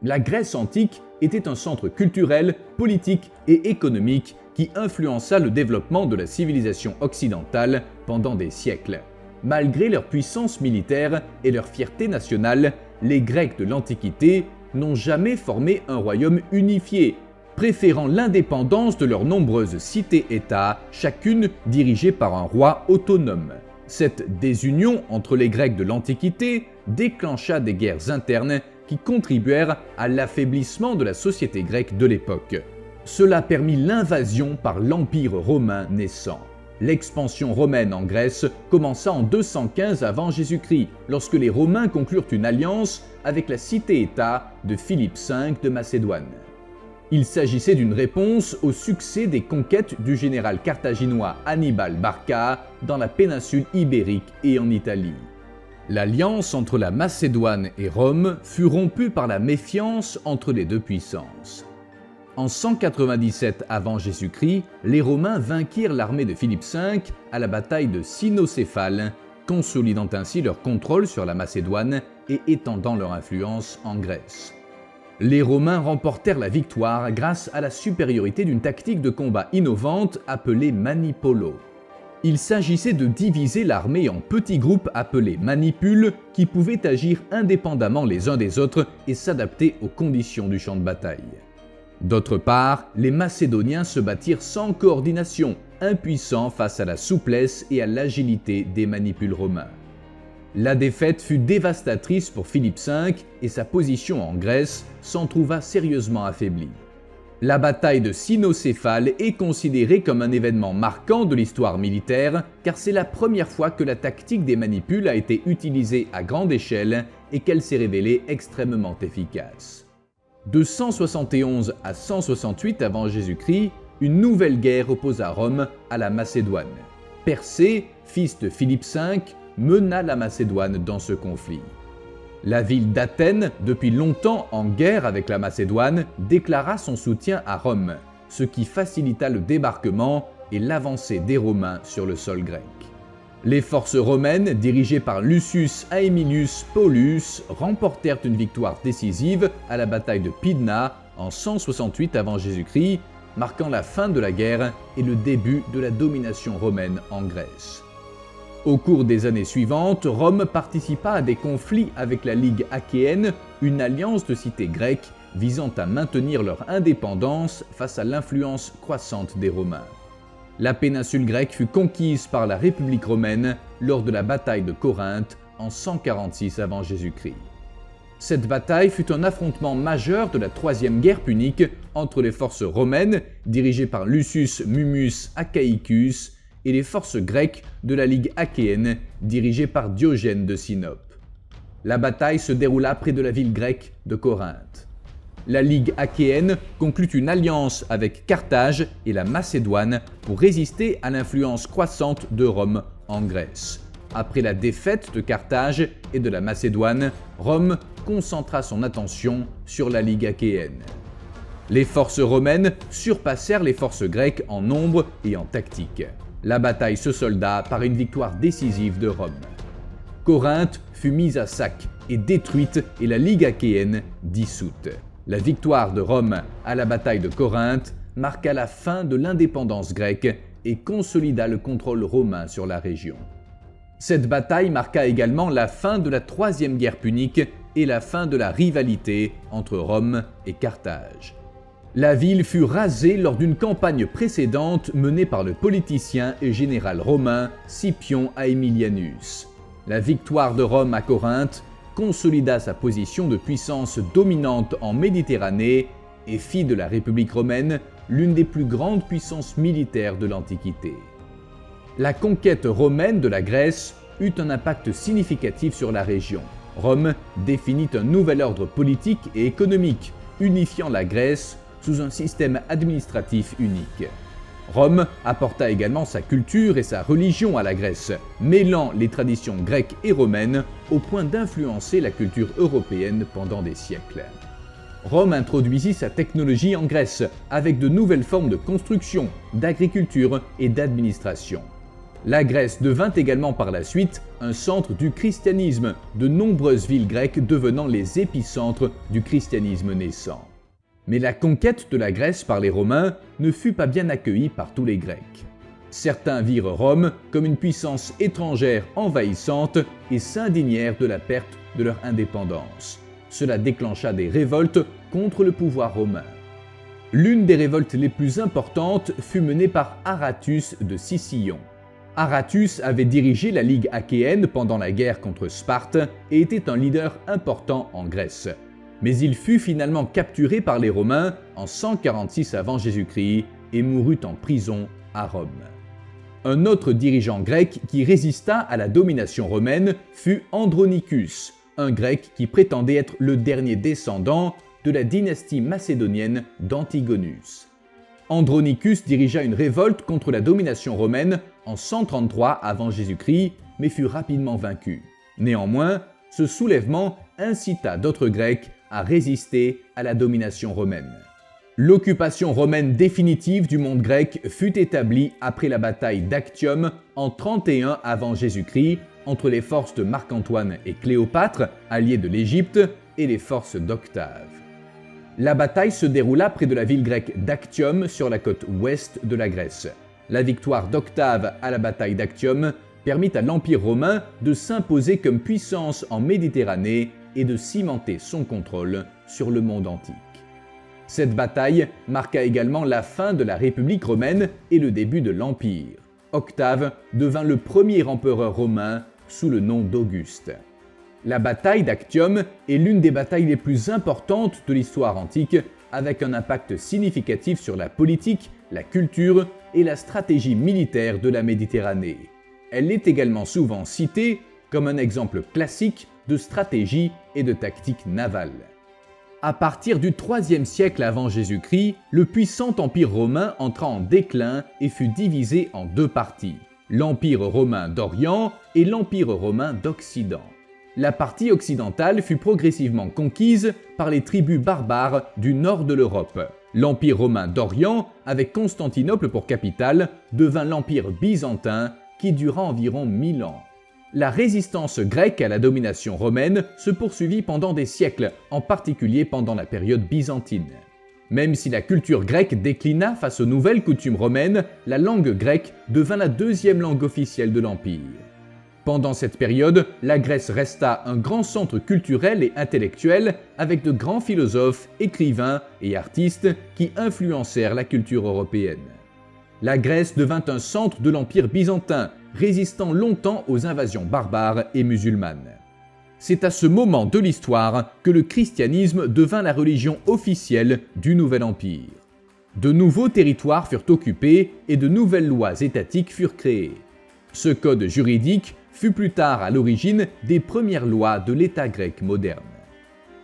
La Grèce antique était un centre culturel, politique et économique qui influença le développement de la civilisation occidentale pendant des siècles. Malgré leur puissance militaire et leur fierté nationale, les Grecs de l'Antiquité n'ont jamais formé un royaume unifié, préférant l'indépendance de leurs nombreuses cités-États, chacune dirigée par un roi autonome. Cette désunion entre les Grecs de l'Antiquité déclencha des guerres internes qui contribuèrent à l'affaiblissement de la société grecque de l'époque. Cela permit l'invasion par l'Empire romain naissant. L'expansion romaine en Grèce commença en 215 avant Jésus-Christ, lorsque les Romains conclurent une alliance avec la cité-État de Philippe V de Macédoine. Il s'agissait d'une réponse au succès des conquêtes du général carthaginois Hannibal Barca dans la péninsule ibérique et en Italie. L'alliance entre la Macédoine et Rome fut rompue par la méfiance entre les deux puissances. En 197 avant Jésus-Christ, les Romains vainquirent l'armée de Philippe V à la bataille de Cynocéphale, consolidant ainsi leur contrôle sur la Macédoine et étendant leur influence en Grèce. Les Romains remportèrent la victoire grâce à la supériorité d'une tactique de combat innovante appelée manipolo. Il s'agissait de diviser l'armée en petits groupes appelés manipules qui pouvaient agir indépendamment les uns des autres et s'adapter aux conditions du champ de bataille. D'autre part, les Macédoniens se battirent sans coordination, impuissants face à la souplesse et à l'agilité des manipules romains. La défaite fut dévastatrice pour Philippe V et sa position en Grèce s'en trouva sérieusement affaiblie. La bataille de Cynocéphale est considérée comme un événement marquant de l'histoire militaire car c'est la première fois que la tactique des manipules a été utilisée à grande échelle et qu'elle s'est révélée extrêmement efficace. De 171 à 168 avant Jésus-Christ, une nouvelle guerre opposa Rome à la Macédoine. Persée, fils de Philippe V, mena la Macédoine dans ce conflit. La ville d'Athènes, depuis longtemps en guerre avec la Macédoine, déclara son soutien à Rome, ce qui facilita le débarquement et l'avancée des Romains sur le sol grec. Les forces romaines, dirigées par Lucius Aemilius Paulus, remportèrent une victoire décisive à la bataille de Pydna en 168 avant Jésus-Christ, marquant la fin de la guerre et le début de la domination romaine en Grèce. Au cours des années suivantes, Rome participa à des conflits avec la Ligue achéenne, une alliance de cités grecques visant à maintenir leur indépendance face à l'influence croissante des Romains. La péninsule grecque fut conquise par la République romaine lors de la bataille de Corinthe en 146 avant Jésus-Christ. Cette bataille fut un affrontement majeur de la Troisième Guerre punique entre les forces romaines, dirigées par Lucius Mummus Achaicus, et les forces grecques de la Ligue achéenne, dirigée par Diogène de Sinope. La bataille se déroula près de la ville grecque de Corinthe. La Ligue achéenne conclut une alliance avec Carthage et la Macédoine pour résister à l'influence croissante de Rome en Grèce. Après la défaite de Carthage et de la Macédoine, Rome concentra son attention sur la Ligue achéenne. Les forces romaines surpassèrent les forces grecques en nombre et en tactique. La bataille se solda par une victoire décisive de Rome. Corinthe fut mise à sac et détruite et la Ligue achéenne dissoute. La victoire de Rome à la bataille de Corinthe marqua la fin de l'indépendance grecque et consolida le contrôle romain sur la région. Cette bataille marqua également la fin de la Troisième Guerre punique et la fin de la rivalité entre Rome et Carthage. La ville fut rasée lors d'une campagne précédente menée par le politicien et général romain Scipion Aemilianus. La victoire de Rome à Corinthe consolida sa position de puissance dominante en Méditerranée et fit de la République romaine l'une des plus grandes puissances militaires de l'Antiquité. La conquête romaine de la Grèce eut un impact significatif sur la région. Rome définit un nouvel ordre politique et économique, unifiant la Grèce sous un système administratif unique. Rome apporta également sa culture et sa religion à la Grèce, mêlant les traditions grecques et romaines au point d'influencer la culture européenne pendant des siècles. Rome introduisit sa technologie en Grèce avec de nouvelles formes de construction, d'agriculture et d'administration. La Grèce devint également par la suite un centre du christianisme, de nombreuses villes grecques devenant les épicentres du christianisme naissant. Mais la conquête de la Grèce par les Romains ne fut pas bien accueillie par tous les Grecs. Certains virent Rome comme une puissance étrangère envahissante et s'indignèrent de la perte de leur indépendance. Cela déclencha des révoltes contre le pouvoir romain. L'une des révoltes les plus importantes fut menée par Aratus de Sicyon. Aratus avait dirigé la Ligue achéenne pendant la guerre contre Sparte et était un leader important en Grèce. Mais il fut finalement capturé par les Romains en 146 avant Jésus-Christ et mourut en prison à Rome. Un autre dirigeant grec qui résista à la domination romaine fut Andronicus, un grec qui prétendait être le dernier descendant de la dynastie macédonienne d'Antigonus. Andronicus dirigea une révolte contre la domination romaine en 133 avant Jésus-Christ, mais fut rapidement vaincu. Néanmoins, ce soulèvement incita d'autres Grecs à résister à la domination romaine. L'occupation romaine définitive du monde grec fut établie après la bataille d'Actium en 31 avant Jésus-Christ entre les forces de Marc-Antoine et Cléopâtre, alliés de l'Égypte, et les forces d'Octave. La bataille se déroula près de la ville grecque d'Actium sur la côte ouest de la Grèce. La victoire d'Octave à la bataille d'Actium permit à l'Empire romain de s'imposer comme puissance en Méditerranée et de cimenter son contrôle sur le monde antique. Cette bataille marqua également la fin de la République romaine et le début de l'Empire. Octave devint le premier empereur romain sous le nom d'Auguste. La bataille d'Actium est l'une des batailles les plus importantes de l'histoire antique, avec un impact significatif sur la politique, la culture et la stratégie militaire de la Méditerranée. Elle est également souvent citée comme un exemple classique de stratégie et de tactique navale. À partir du IIIe siècle avant Jésus-Christ, le puissant empire romain entra en déclin et fut divisé en deux parties, l'Empire romain d'Orient et l'Empire romain d'Occident. La partie occidentale fut progressivement conquise par les tribus barbares du nord de l'Europe. L'Empire romain d'Orient, avec Constantinople pour capitale, devint l'Empire byzantin qui dura environ 1000 ans. La résistance grecque à la domination romaine se poursuivit pendant des siècles, en particulier pendant la période byzantine. Même si la culture grecque déclina face aux nouvelles coutumes romaines, la langue grecque devint la deuxième langue officielle de l'Empire. Pendant cette période, la Grèce resta un grand centre culturel et intellectuel avec de grands philosophes, écrivains et artistes qui influencèrent la culture européenne. La Grèce devint un centre de l'Empire byzantin, résistant longtemps aux invasions barbares et musulmanes. C'est à ce moment de l'histoire que le christianisme devint la religion officielle du Nouvel Empire. De nouveaux territoires furent occupés et de nouvelles lois étatiques furent créées. Ce code juridique fut plus tard à l'origine des premières lois de l'État grec moderne.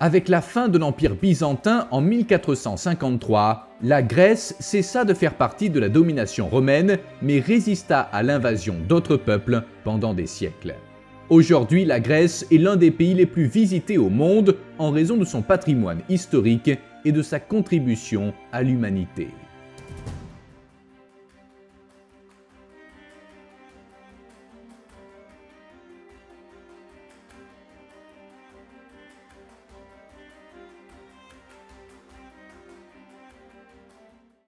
Avec la fin de l'Empire byzantin en 1453, la Grèce cessa de faire partie de la domination romaine, mais résista à l'invasion d'autres peuples pendant des siècles. Aujourd'hui, la Grèce est l'un des pays les plus visités au monde en raison de son patrimoine historique et de sa contribution à l'humanité.